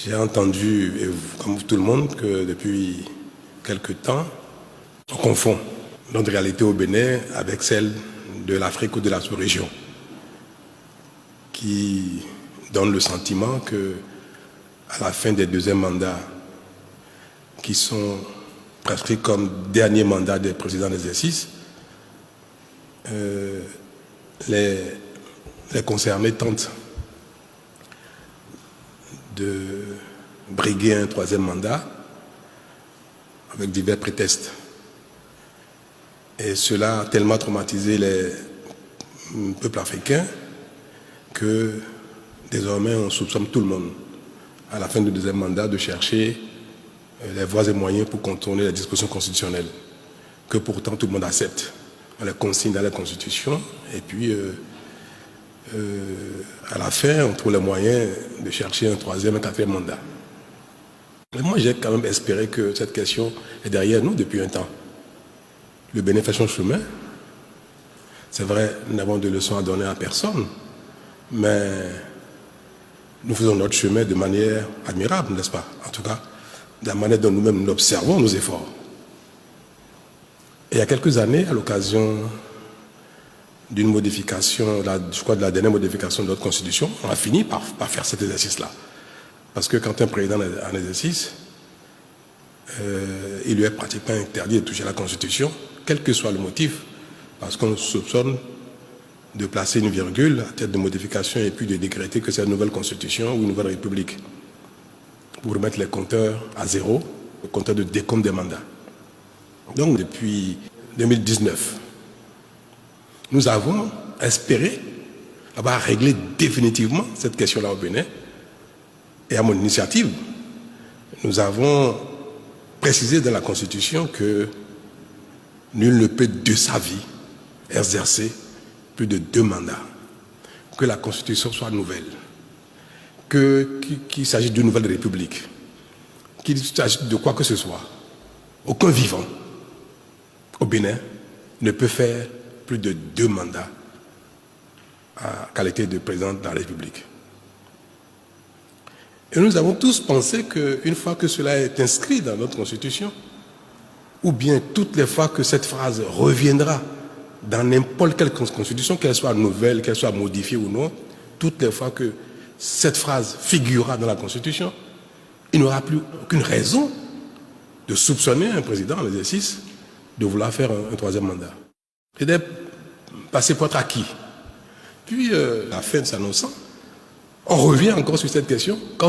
J'ai entendu, comme tout le monde, que depuis quelque temps, on confond notre réalité au Bénin avec celle de l'Afrique ou de la sous-région, qui donne le sentiment que, à la fin des deuxièmes mandats, qui sont prescrits comme dernier mandat des présidents d'exercice, les concernés tentent de briguer un troisième mandat avec divers prétextes. Et cela a tellement traumatisé les peuples africains que désormais on soupçonne tout le monde, à la fin du deuxième mandat, de chercher les voies et moyens pour contourner les dispositions constitutionnelles, que pourtant tout le monde accepte. On les consigne dans la Constitution, et puis à la fin, on trouve les moyens de chercher un troisième, un quatrième mandat. Mais moi, j'ai quand même espéré que cette question est derrière nous depuis un temps. Le Bénin fait son chemin. C'est vrai, nous n'avons de leçons à donner à personne, mais nous faisons notre chemin de manière admirable, n'est-ce pas? En tout cas, de la manière dont nous-mêmes nous observons nos efforts. Et il y a quelques années, à l'occasion d'une modification, je crois de la dernière modification de notre Constitution, on a fini par faire cet exercice-là. Parce que quand un président est en exercice, il lui est pratiquement interdit de toucher la Constitution, quel que soit le motif, parce qu'on soupçonne de placer une virgule à tête de modification et puis de décréter que c'est une nouvelle Constitution ou une nouvelle République, pour remettre les compteurs à zéro, le compteur de décompte des mandats. Donc depuis 2019, nous avons espéré avoir réglé définitivement cette question-là au Bénin. Et à mon initiative, nous avons précisé dans la Constitution que nul ne peut de sa vie exercer plus de 2 mandats, que la Constitution soit nouvelle, qu'il s'agisse d'une nouvelle République, qu'il s'agisse de quoi que ce soit. Aucun vivant au Bénin ne peut faire plus de 2 mandats en qualité de président de la République. Et nous avons tous pensé qu'une fois que cela est inscrit dans notre Constitution, ou bien toutes les fois que cette phrase reviendra dans n'importe quelle Constitution, qu'elle soit nouvelle, qu'elle soit modifiée ou non, toutes les fois que cette phrase figurera dans la Constitution, il n'y aura plus aucune raison de soupçonner un président en exercice de vouloir faire un troisième mandat. Et d'être passé pour être acquis. Puis, la fin de s'annonçant, on revient encore sur cette question.